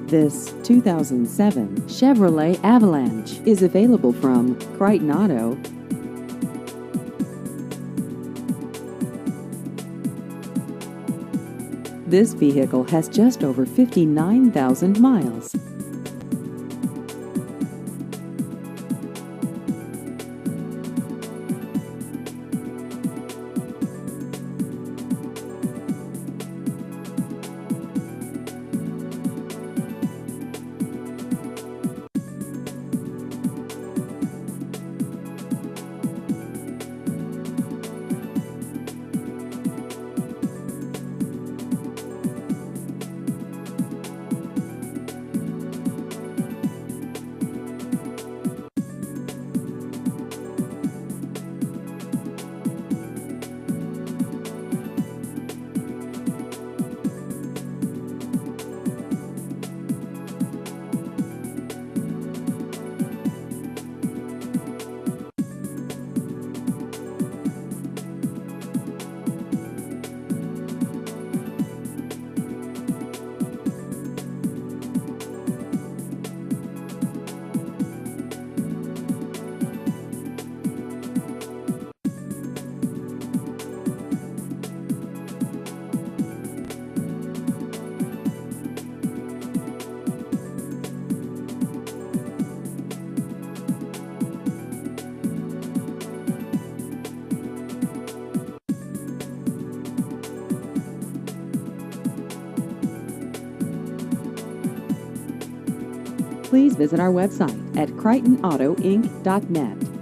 This 2007 Chevrolet Avalanche is available from Crichton Auto. This vehicle has just over 59,000 miles. Please visit our website at crichtonautoinc.net.